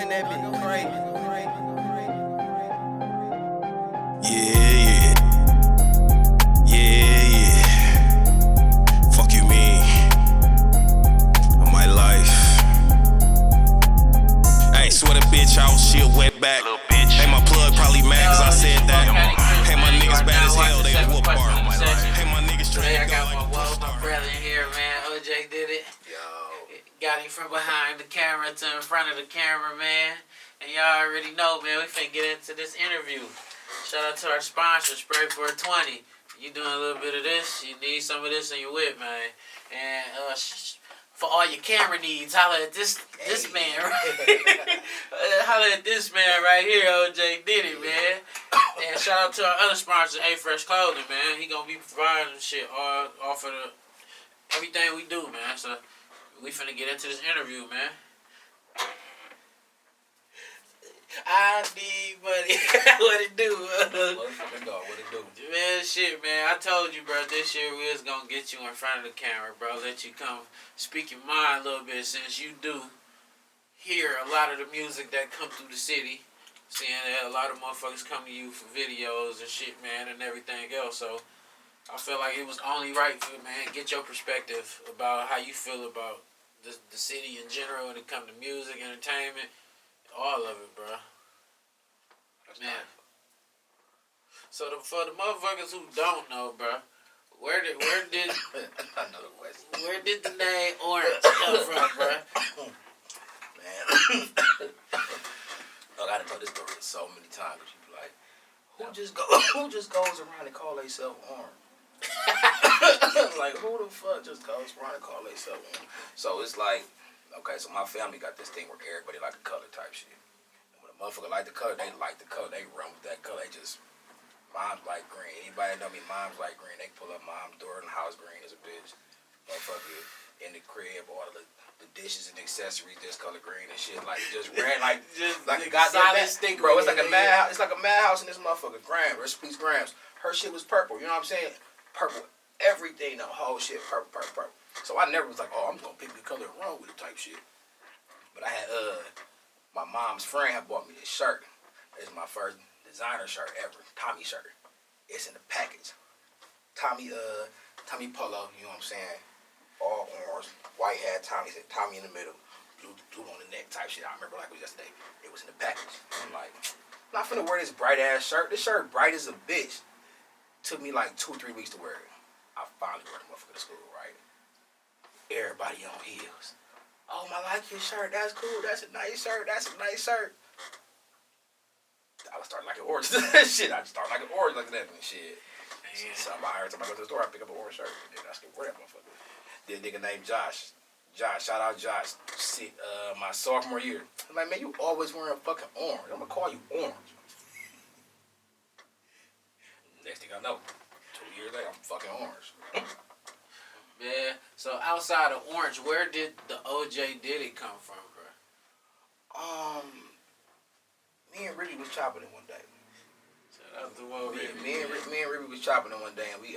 in that bitch crazy. Yeah. Fuck you mean? On my life. Hey, swear to bitch out, she a wet back. Hey, my plug probably mad cause I said that. Hey, my niggas bad as hell, they a whoop bar. Hey, my niggas Today I trained to go got like my brother in here, man. OJ did it. Got him from behind the camera to in front of the camera, man. And y'all already know, man, we finna get into this interview. Shout out to our sponsor, Spray for 20. You doing a little bit of this, you need some of this in your whip, man. And for all your camera needs, holla at this man, right? Holla at this man right here, OJ did it, man. And shout out to our other sponsor, A-Fresh Clothing, man. He gonna be providing shit all for everything we do, man. So we finna get into this interview, man. I need money. What it do? Motherfucking dog, what it do? Man, shit, man. I told you, bro, this year we was gonna get you in front of the camera, bro. Let you come speak your mind a little bit, since you do hear a lot of the music that come through the city. Seeing that a lot of motherfuckers come to you for videos and shit, man, and everything else. So I feel like it was only right for, man, get your perspective about how you feel about the city in general when it comes to music, entertainment, all of it, bro. Man. So for the motherfuckers who don't know, bro, where did Another question. where did the name Orange come from, bro? Man. Look, I done told this story so many times, but you be like, who just goes around and call themselves Orange? Like, who the fuck just goes around and call themselves Orange? So it's like, okay, so my family got this thing where everybody like the color type shit. And when a motherfucker like the color, they like the color. They run with that color. They just, mom's like green. Anybody know me, mom's like green. They pull up mom's door in the house green as a bitch. Motherfucker in the crib, all the dishes and accessories this color green and shit. Like, just ran like a goddamn stick, bro. It's like a mad. It's like a madhouse in this motherfucker. Grams, recipes, Grams. Her shit was purple. You know what I'm saying? Purple. Everything, the whole shit, purple. So I never was like, oh, I'm gonna pick the color and run with it type shit. But I had my mom's friend had bought me this shirt. It's my first designer shirt ever, Tommy shirt. It's in the package. Tommy Polo, you know what I'm saying? All orange, white hat, Tommy in the middle, blue on the neck type shit. I remember like it was yesterday. It was in the package. I'm like, I'm not finna wear this bright ass shirt. This shirt bright as a bitch. Took me like 2-3 weeks to wear it. I finally wore the motherfucker to school, right? Everybody on heels. Oh, I like your shirt. That's cool. That's a nice shirt. I started like an orange. Shit, I just started like an orange like that and shit. So every time I go to the store, I pick up an orange shirt. And then I still wear that motherfucker. Then a nigga named Josh. Shout out Josh. My sophomore year. I'm like, man, you always wearing fucking orange. I'm gonna call you Orange. Next thing I know, 2 years later, I'm fucking Orange. Man, so outside of Orange, where did the OJ Did It come from, bro? Me and Ricky was chopping it one day. Shout out to Ricky. Me and Ricky was chopping it one day, and he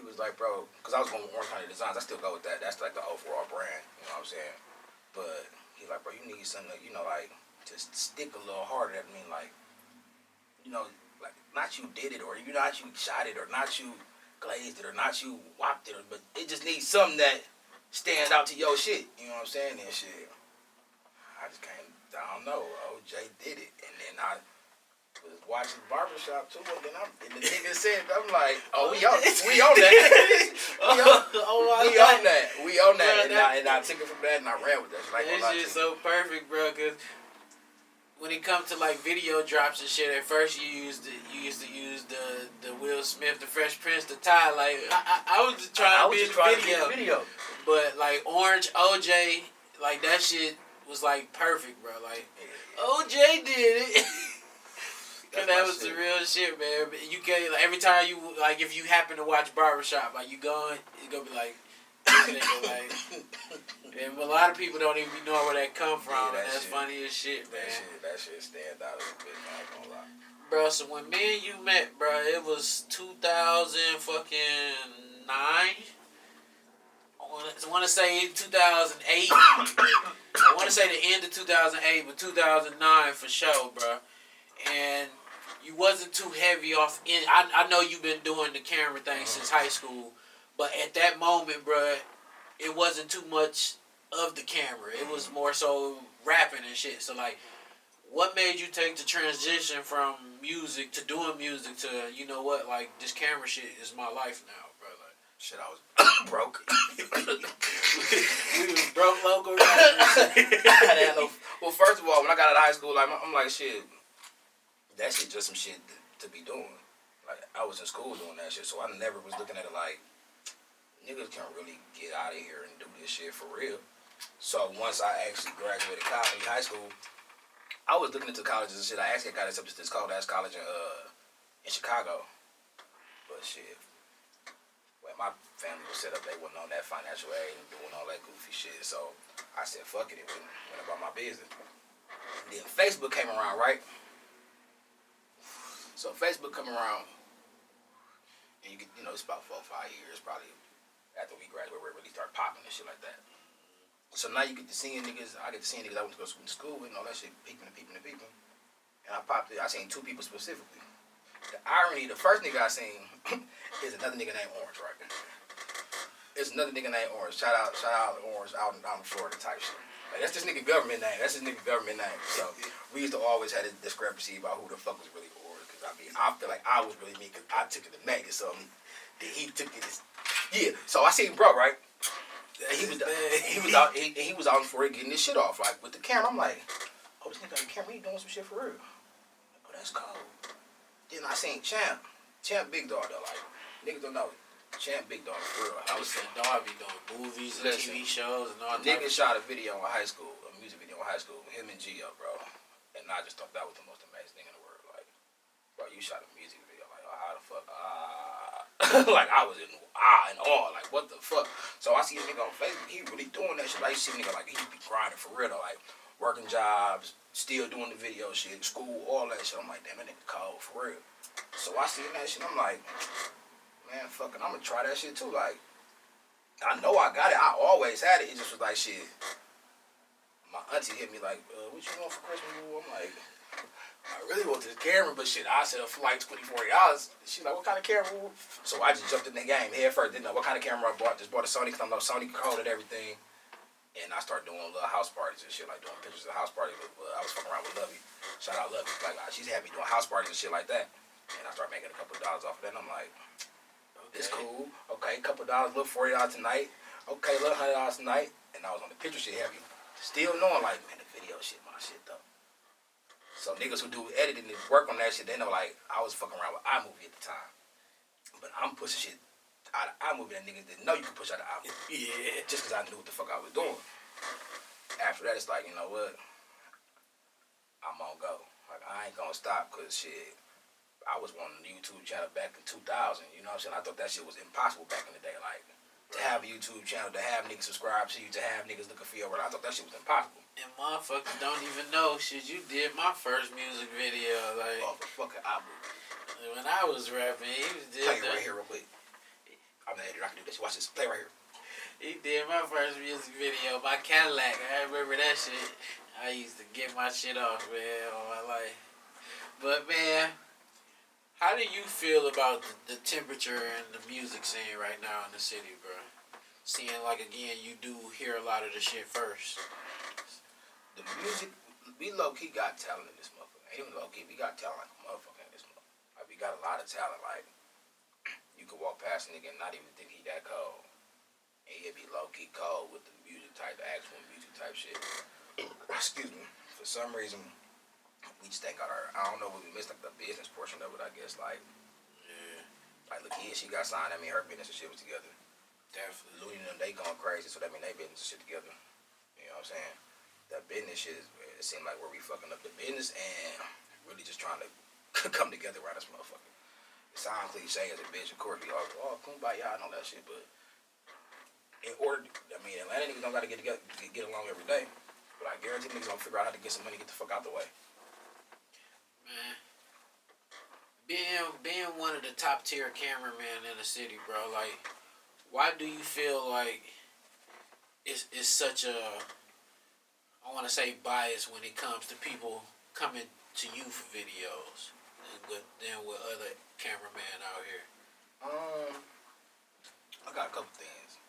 was like, bro, because I was going with Orange County Designs. I still go with that. That's like the overall brand. You know what I'm saying? But he's like, bro, you need something that, you know, like, just stick a little harder. I mean, like, you know, like, not you did it, or not you shot it, or not you glazed it, or not you whopped it, but it just needs something that stands out to your shit. You know what I'm saying? And shit. I just can't, I don't know. OJ did it. And then I was watching Barbershop too, and then the nigga said, I'm like, oh, we on that. We on that. And I took it from that and I ran with that. Like, that shit's so perfect, bro, because when it comes to like video drops and shit, at first you used to use the Will Smith, the Fresh Prince, the tie. Like I was just trying to be in the video. But like Orange, OJ, like that shit was like perfect, bro. Like OJ did it. And that was the real shit, man. You can like, every time you like if you happen to watch Barbershop, like you going, it's gonna be like. Like, and a lot of people don't even know where that come from. Yeah, that's shit. Funny as shit, man. That shit stand out a little bit, man. I ain't gonna lie. Bro, so when me and you met, bro, it was 2009. I want to say 2008. I want to say the end of 2008, but 2009 for sure, bro. And you wasn't too heavy off. I know you've been doing the camera thing since high school, but at that moment, bro, it wasn't too much of the camera. It was more so rapping and shit. So like, what made you take the transition from music to doing music to, you know what, like this camera shit is my life now, bro? Like, shit, I was broke. we was broke local rappers. Well, first of all, when I got out of high school, like I'm like, shit, that shit just some shit to be doing. Like, I was in school doing that shit, so I never was looking at it like, niggas can't really get out of here and do this shit for real. So once I actually graduated college, high school, I was looking into colleges and shit. I actually got accepted to this cold-ass college in Chicago. But shit, when my family was set up, they wasn't on that financial aid and doing all that goofy shit. So I said, fuck it, went about my business. Then Facebook came around, right? So Facebook come around, and you get, it's about 4 or 5 years probably after we graduated, where it really started popping and shit like that. So now you get to seeing niggas. I get to seeing niggas I went to go to school with and all that shit, peeping. And I popped it. I seen 2 people specifically. The irony, the first nigga I seen is another nigga named Orange, right? It's another nigga named Orange. Shout out Orange out in Florida type shit. Like, that's this nigga government name. So we used to always have this discrepancy about who the fuck was really Orange. Cause I mean, I feel like I was really me because I took it to make it something. Then he took it as, yeah. So I seen bro, right? He was out for it getting this shit off, like with the camera. I'm like, oh, this nigga got the camera, he doing some shit for real. Oh, that's cold. Then I seen Champ big dog though, like niggas don't know. Champ big dog for real. I was saying dog be doing movies and TV shows and all that. Nigga shot a video in high school, a music video in high school, him and Gio, bro. And I just thought that was the most amazing thing in the world. Like, bro, you shot a music video, like, oh, how the fuck? Like, I was in awe, like, what the fuck? So I see a nigga on Facebook, he really doing that shit. Like, you see a nigga, like, he be grinding for real, though, like, working jobs, still doing the video shit, school, all that shit. I'm like, damn, that nigga cold, for real. So I see that shit, I'm like, man, fucking, I'm gonna try that shit too. Like, I know I got it, I always had it. It just was like, shit, my auntie hit me like, what you want for Christmas? I'm like, I really want this camera, but shit, I set up for like $20, $40. She's like, what kind of camera? So I just jumped in the game head first. Didn't know what kind of camera I bought. Just bought a Sony, because I know Sony coded everything. And I started doing little house parties and shit, like doing pictures of the house party. I was fucking around with Lovey. Shout out Lovey. Like, she's had me doing house parties and shit like that. And I started making a couple of dollars off of that. And I'm like, it's cool. Okay, couple of dollars, little $40 tonight. Okay, little $100 tonight. And I was on the picture shit heavy. Still knowing, like, man, the video shit, my shit, though. So niggas who do editing and work on that shit, they know, like, I was fucking around with iMovie at the time. But I'm pushing shit out of iMovie that niggas didn't know you could push out of iMovie. Yeah. Just because I knew what the fuck I was doing. After that, it's like, you know what? I'm gonna go. Like, I ain't gonna stop, because shit, I was on the YouTube channel back in 2000. You know what I'm saying? I thought that shit was impossible back in the day. Like, to have a YouTube channel, to have niggas subscribe to you, to have niggas looking for your work. I thought that shit was impossible. And motherfuckers don't even know, shit, you did my first music video, like. Oh, the fucking iMovie. When I was rapping, he did Play it right here real quick. I'm the editor, I can do this. Watch this. Play right here. He did my first music video, my Cadillac. I remember that shit. I used to get my shit off, man, all my life. But, man, how do you feel about the temperature and the music scene right now in the city, bro? Seeing, like, again, you do hear a lot of the shit first. The music, we low-key got talent in this motherfucker. Even low-key, we got talent like a motherfucker in this motherfucker. Like, we got a lot of talent. Like, you could walk past a nigga and not even think he that cold. And he'd be low-key cold with the music type, the actual music type shit. Excuse me. For some reason, we just ain't got our, I don't know what we missed, like the business portion of it, I guess. Like, yeah. Like, look here, she got signed. I mean, her business and shit was together. Definitely. Louis and them, they going crazy, so that mean they business and shit together. You know what I'm saying? That business shit, it seemed like where we fucking up the business and really just trying to come together around this motherfucker. It sounds cliche as a bitch, of course, be like, oh, kumbaya and all that shit, but in order, I mean, Atlanta niggas don't gotta get together, get along every day, but I guarantee niggas gonna figure out how to get some money, get the fuck out the way. Man, being one of the top tier cameramen in the city, bro, like, why do you feel like it's such a, I want to say biased when it comes to people coming to you for videos than with other cameramen out here? I got a couple things.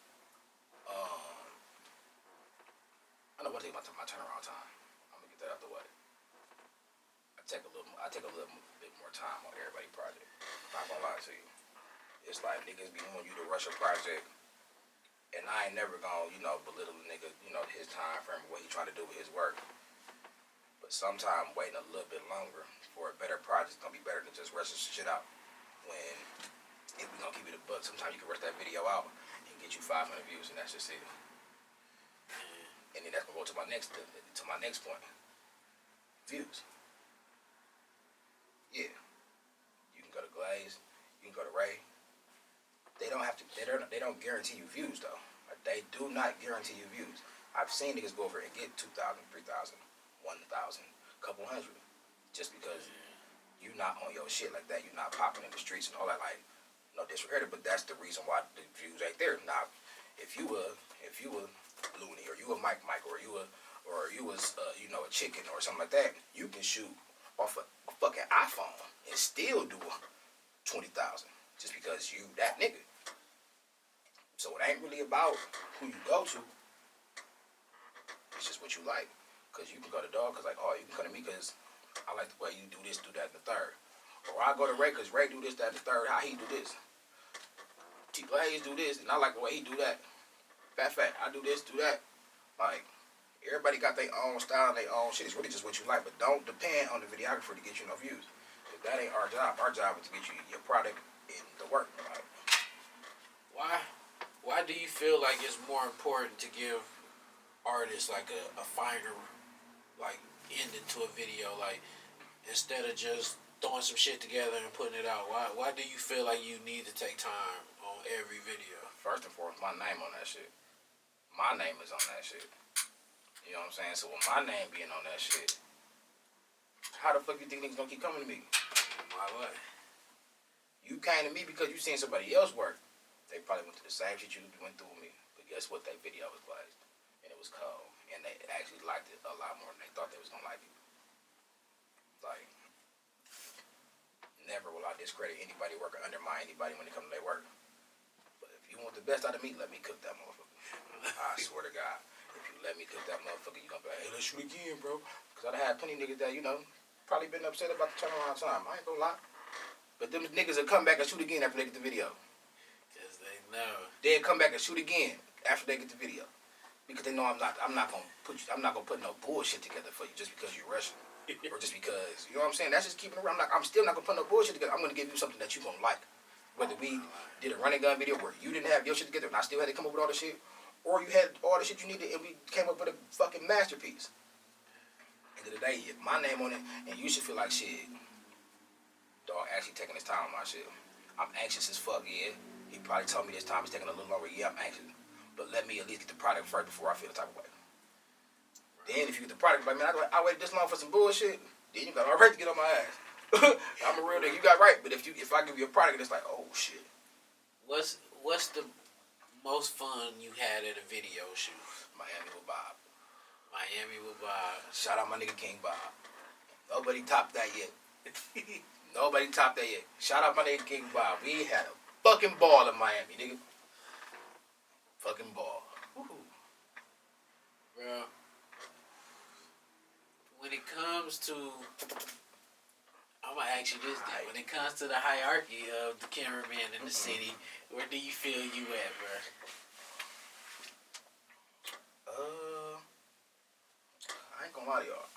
I know what to take my turnaround time. I'm gonna get that out the way. I take a little bit more time on everybody's project. Not gonna lie to you. It's like niggas be wanting you to rush a project, and I ain't never gonna, belittle the nigga, his time frame, what he trying to do with his work. But sometimes waiting a little bit longer for a better project is gonna be better than just rushing shit out. When if we gonna keep it a buck, sometimes you can rush that video out and get you 500 views, and that's just it. And then that's gonna go to my next point. Views. Yeah. You can go to Glaze, you can go to Ray. They don't guarantee you views though. Like, they do not guarantee you views. I've seen niggas go over and get 2,000, 3,000, 1,000, couple hundred, just because you're not on your shit like that. You're not popping in the streets and all that. Like, no disregard, but that's the reason why the views ain't there. Now, if you were Looney, or you a Mike, or you was a chicken or something like that, you can shoot off a fucking iPhone and still do 20,000 just because you that nigga. So it ain't really about who you go to. It's just what you like. Cause you can go to dog, cause like, oh, you can come to me cause I like the way you do this, do that, and the third. Or I go to Ray cause Ray do this, that, and the third. How he do this? T-Blaze do this, and I like the way he do that. Fat, I do this, do that. Like, everybody got their own style and their own shit. It's really just what you like, but don't depend on the videographer to get you no views. Cause that ain't our job. Our job is to get you your product and the work. Like, why do you feel like it's more important to give artists like a finer like ending to a video, like instead of just throwing some shit together and putting it out? Why do you feel like you need to take time on every video? First and foremost, my name on that shit. My name is on that shit. You know what I'm saying? So with my name being on that shit, how the fuck you think niggas gonna keep coming to me? My way. You came to me because you seen somebody else work. They probably went through the same shit you went through with me. But guess what? That video was blazed. And it was cold. And they actually liked it a lot more than they thought they was gonna like it. Like, never will I discredit anybody work or undermine anybody when it comes to their work. But if you want the best out of me, let me cook that motherfucker. I swear to God. If you let me cook that motherfucker, you gonna be like, hey, let's shoot again, bro. Because I had plenty of niggas that, probably been upset about the turnaround time. I ain't gonna lie. But them niggas will come back and shoot again after they get the video. Because they know. They'll come back and shoot again after they get the video. Because they know I'm not gonna put no bullshit together for you just because you're rushing. Or just because, you know what I'm saying? That's just keeping it around. I'm still not gonna put no bullshit together. I'm gonna give you something that you gonna like. Whether we did a running gun video where you didn't have your shit together and I still had to come up with all the shit, or you had all the shit you needed and we came up with a fucking masterpiece. End of the day, my name on it, and you should feel like shit. Dog actually taking his time on my shit. I'm anxious as fuck, yeah. He probably told me this time it's taking a little longer. Yeah, I'm anxious. But let me at least get the product first before I feel the type of way. Then if you get the product, like, man, I waited this long for some bullshit, then you got all right to get on my ass. I'm a real nigga. You got right. But if I give you a product and it's like, oh, shit. What's the most fun you had at a video shoot? Miami with Bob. Miami with Bob. Shout out my nigga King Bob. Nobody topped that yet. Nobody topped that yet. Shout out my nigga King Bob. We had a fucking ball in Miami, nigga. Fucking ball. Woo-hoo. Bro, when it comes to, I'm going to ask you this then. When it comes to the hierarchy of the cameraman in the city, where do you feel you at, bro? I ain't gonna lie to y'all.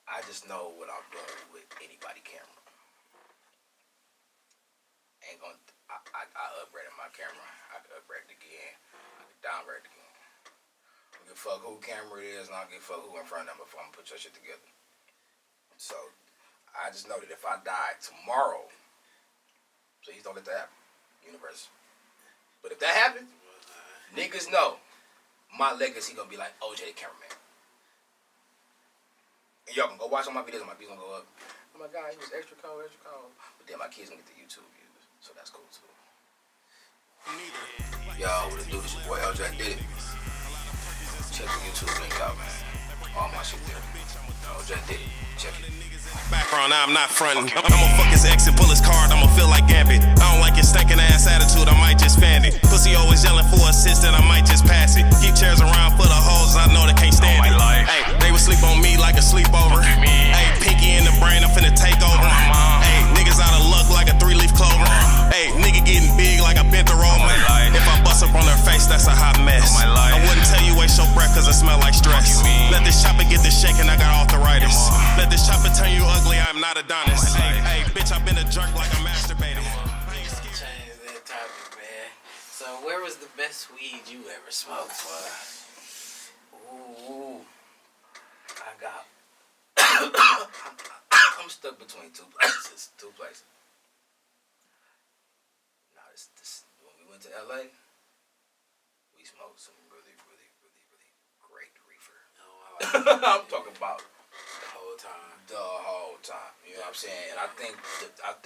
I just know what I'm doing with anybody camera. I upgraded my camera. I could upgrade it again. I could downgrade it again. I don't give a fuck who camera it is, and I don't give a fuck who in front of them if I'm gonna put your shit together. So, I just know that if I die tomorrow, please don't let that happen, universe. But if that happens, niggas know my legacy gonna be like OJ the cameraman. And y'all can go watch all my videos, my views gonna go up. Oh my God, he was extra cold. But then my kids gonna get the YouTube views, so that's cool too. Yo, what it do? It's your boy LJ did it. Check the YouTube link out, man. All my shit there. OJ did it. Check it. Background, I'm not frontin'. I'ma fuck his ex and pull his card, I'ma feel like Gambit. I don't like his stinking ass attitude, I might just fan it. Pussy always yelling for assistant, I might just pass it. Keep chairs around for the hoes, I know they can't stand it. Hey, they would sleep on me like a sleepover. Hey, pinky in the brain, I'm finna take over. Hey, niggas out of luck like a 3-leaf clover. Hey, nigga getting big like a bent the roller. If I bust up on their face, that's a hot mess. I wouldn't tell you waste your breath cause it smell like stress. Let this chopper get this shaking, I got arthritis. Let this chopper turn you ugly, I'm not Adonis. Hey, bitch, I've been a jerk like I'm masturbating. Change that topic, man. So, where was the best weed you ever smoked? Ooh. I got. I'm stuck between two places. Now, this when we went to LA, we smoked some really great reefer. Oh, I'm talking about the whole time. You know what I'm saying? And I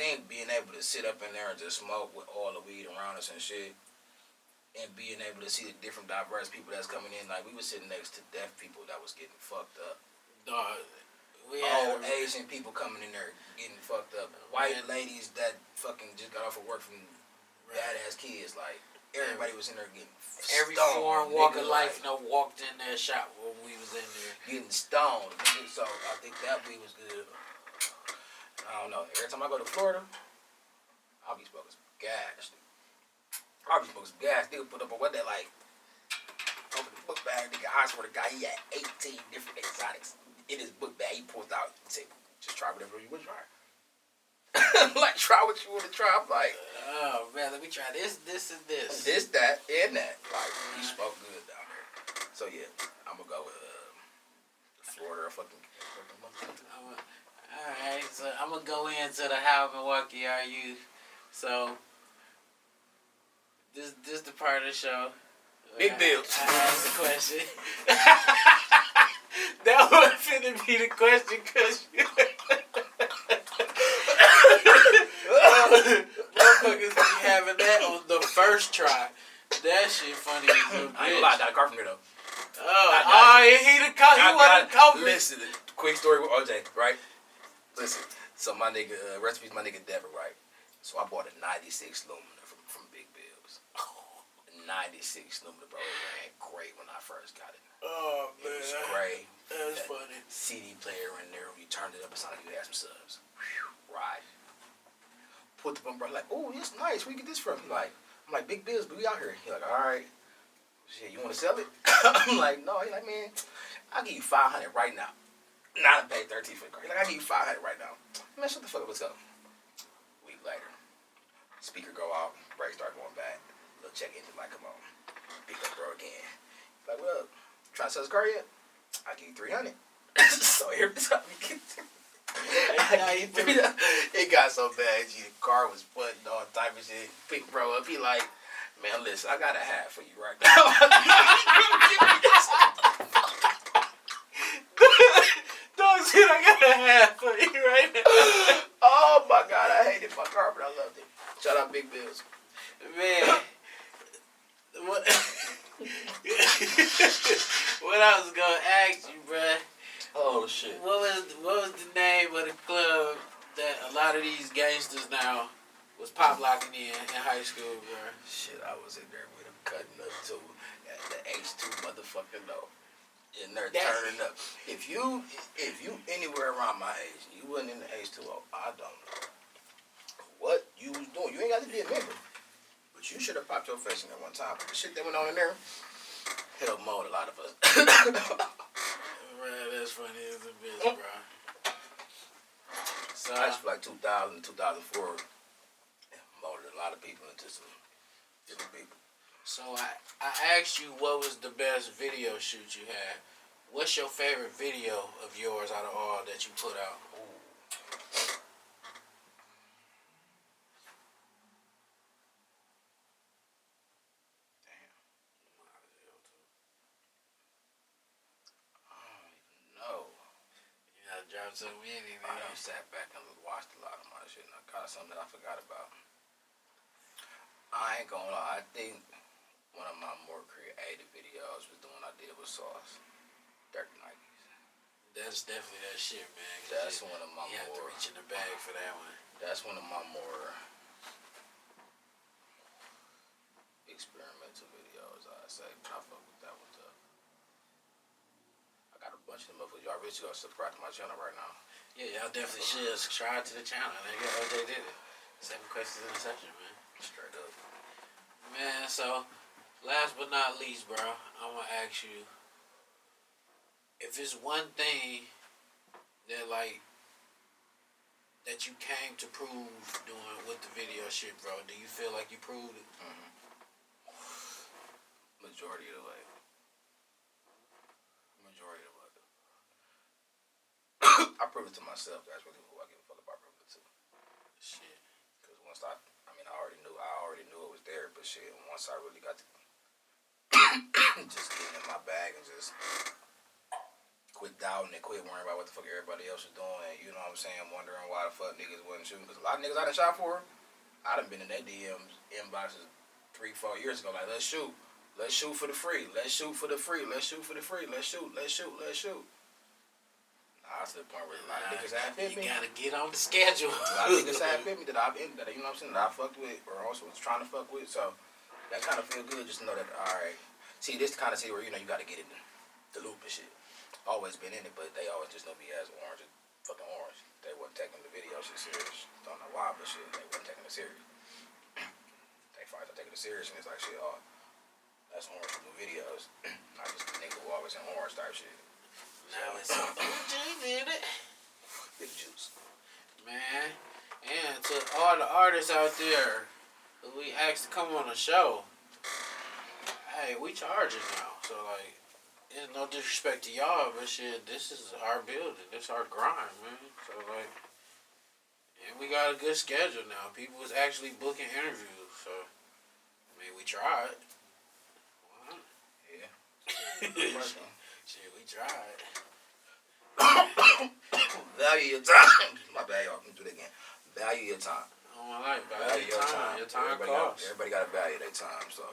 think being able to sit up in there and just smoke with all the weed around us and shit, and being able to see the different diverse people that's coming in, like we were sitting next to deaf people that was getting fucked up. We had Old Asian people coming in there getting fucked up. White ladies that fucking just got off of work from badass kids. Like everybody was in there getting every stoned, foreign walk of like, life walked in their shop when we was in there. getting stoned. So I think that weed was good. I don't know. Every time I go to Florida, I'll be smoking some gas. Nigga put up a what they like. Open the book bag, nigga. I swear to God, he had 18 different exotics in his book bag. He pulls out and said, "Just try whatever you want to try." Like, try what you want to try. I'm like, oh man, let me try this, and this. this, that, and that. Like, he smoke good down there. So yeah, I'm gonna go with Florida or fucking. Alright, so I'm gonna go into the how Milwaukee are you. So this the part of the show. Big bills. I asked the question. That was finna be the question because motherfuckers be having that on the first try. That shit funny as a bitch. I ain't gonna lie, I got a car from here though. He wasn't coming. Listen, quick story with OJ, right? Listen, so my nigga, recipes, my nigga Devin, right? So I bought a 96 Lumina from Big Bills. 96 Lumina, bro. It ran great when I first got it. Oh man, It was great. That's funny. CD player in there, when you turned it up, it sounded like you had some subs. Right. Put the umbrella, like, oh, it's nice. Where you get this from? I'm like, Big Bills, but we out here. He like, all right. Shit, you want to sell it? I'm like, no. He like, man, I'll give you 500 right now. Not pay 13 for the car. He like, I'll give you 500 right now. Man, shut the fuck up. Let's go. Week later, speaker go out, brakes start going bad. Little check engine light come on. Pick up bro again. Like, well, trying to sell this car yet? I'll give you 300. So every time we get it got so bad, the car was butting all type of shit. Pick bro up, he like, man, listen, I got a hat for you right now. Dog said I got a hat for you right now. Oh my God, I hated my car, but I loved it. Shout out Big Bills. Man, what I was gonna ask you, bruh. Oh shit. What was the name of the club that a lot of these gangsters now was pop locking in high school, bro? Shit, I was in there with him cutting up too. At the H2 motherfucking though. In there turning up. If you anywhere around my age, you wasn't in the H2O, I don't know what you was doing. You ain't got to be a member. But you should have popped your face in there one time. But the shit that went on in there helped mold a lot of us. Man, that's funny as a bitch, bro. So I just feel like 2000, 2004 molded a lot of people into some different people. So I asked you what was the best video shoot you had. What's your favorite video of yours out of all that you put out? Drop so many, man. I done sat back and watched a lot of my shit, and I got something that I forgot about. I ain't gonna lie, I think one of my more creative videos was the one I did with Sauce. Dirty Nikes. That's definitely that shit, man. That's one of my you have to more. reach in the bag for that one. That's one of my more experimental videos, I'd say. But I fuck with that one tough. I got a bunch of them motherfuckers. Y'all really gonna subscribe to my channel right now. Yeah, y'all definitely should subscribe to the channel. Nigga, OJ did it. 7 questions in a session, man. Straight up. Man, so last but not least, bro, I'm gonna ask you if it's one thing that that you came to prove doing with the video shit, bro. Do you feel like you proved it? Mm-hmm. Majority of the way. I proved it to myself. That's really who I give a fuck about proving it to. Shit. Because once I already knew it was there, but shit, once I really got to just getting in my bag and just quit doubting and quit worrying about what the fuck everybody else was doing, you know what I'm saying, wondering why the fuck niggas wasn't shooting. Because a lot of niggas I done shot for, I done been in their DMs, inboxes 3-4 years ago, like, let's shoot for the free, let's shoot for the free, let's shoot for the free, let's shoot. I was to the point where a lot of niggas have hit me. You gotta get on the schedule. A lot of niggas have hit me that I've ended, you know what I'm saying, that I fucked with or also was trying to fuck with. So that kind of feel good just to know that, alright. See, this kind of city where, you know, you got to get in the loop and shit. Always been in it, but they always just know me as orange, fucking orange. They wasn't taking the video shit serious. Don't know why, but shit, they wasn't taking it serious. They finally started taking it serious and it's like, shit, oh, that's orange from the videos. Not just a nigga who always in orange type shit. Now it's OJ did it. Big juice. Man, and to all the artists out there who we asked to come on the show, hey, we charging now. So, like, there's no disrespect to y'all, but shit, this is our building. This our grind, man. So, like, and we got a good schedule now. People was actually booking interviews. So, I mean, we tried. Why not? Yeah. Shit, we tried. Value your time. My bad, y'all can do that again. Value your time. Oh my life, value your time. Your time costs. Everybody got to value their time, so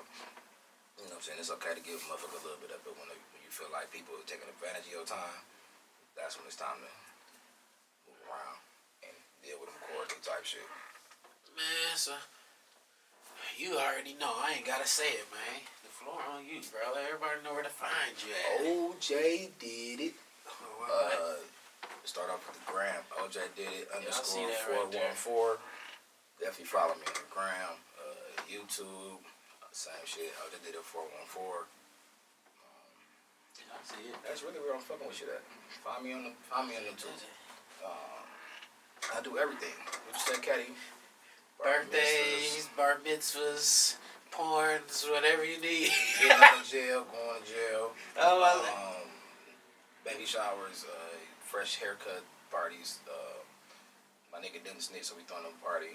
you know what I'm saying. It's okay to give a motherfucker a little bit of it when you feel like people are taking advantage of your time. That's when it's time to move around and deal with them cordial type shit. Man, so you already know. I ain't gotta say it, man. The floor on you, bro. Let everybody know where to find you at. OJ did it. Start off with the gram. OJ did it _414. Definitely follow me on the gram, YouTube, same shit. OJ did it 414. I see it. That's really where I'm fucking with shit at. Find me on them too. I do everything. What you say, Caddy? Birthdays, bar mitzvahs, porns, whatever you need. Getting out of jail, going to jail. Baby showers, fresh haircut parties. My nigga didn't snitch, so we throwing them party.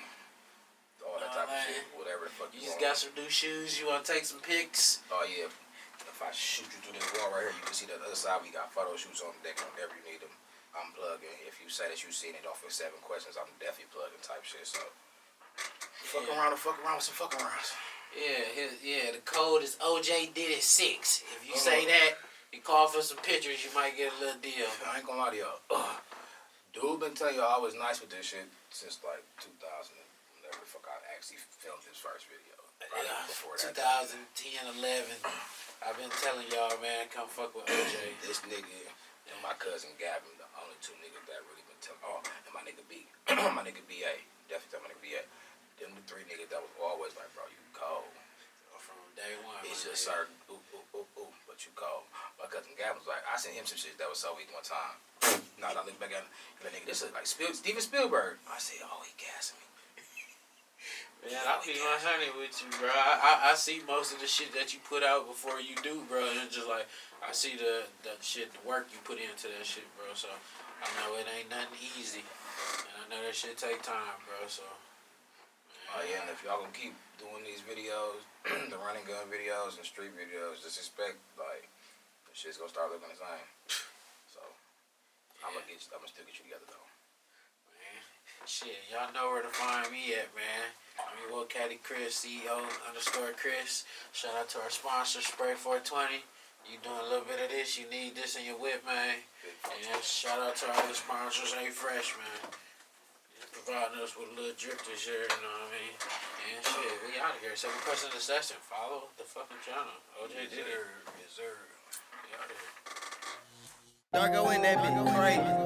All that type of shit, whatever the fuck You you just want. got some new shoes. You want to take some pics? Oh yeah. If I shoot you through this wall right here, you can see the other side. We got photo shoots on deck whenever you need them. I'm plugging. If you say that you seen it off of 7 questions, I'm definitely plugging type shit. So fuck around with some fuck arounds. Yeah. The code is OJ did it 6. If you say that, you call for some pictures, you might get a little deal. I ain't gonna lie to y'all. Dude been telling y'all I was nice with this shit since like 2000. Whenever the fuck I actually filmed this first video. Yeah, Before that 2010, 11. I've been telling y'all, man, come fuck with OJ. This nigga and my cousin Gavin, the only two niggas that really been telling. Oh, and my nigga B, my nigga BA, definitely my nigga BA. Them the 3 niggas that was always like, bro, you cold. From day one. It's just certain, but you cold. My cousin Gavin was like, I sent him some shit that was so weak one time. Now I look back at him, that nigga, this is like Steven Spielberg. I said, oh, he gassing me. Man, I'll be 100 with you, bro. I see most of the shit that you put out before you do, bro. And it's just like, I see the shit, the work you put into that shit, bro. So, I know it ain't nothing easy. And I know that shit take time, bro. So, oh, yeah, and if y'all gonna keep doing these videos, the running gun videos and street videos, just expect, like, the shit's gonna start looking the same. So, I'm gonna still get you together, though. Man, shit, y'all know where to find me at, man. Well, Caddy Chris, CEO _ Chris. Shout out to our sponsor, Spray 420. You doing a little bit of this, you need this in your whip, man. And shout out to our other sponsors, A-Fresh, man. Just providing us with a little drip this year, you know what I mean? And shit, we out of here. 7QuestionsXaSession. Follow the fucking channel. OJ did it. Yes, sir. We out of here. Darko in that bitch, crazy.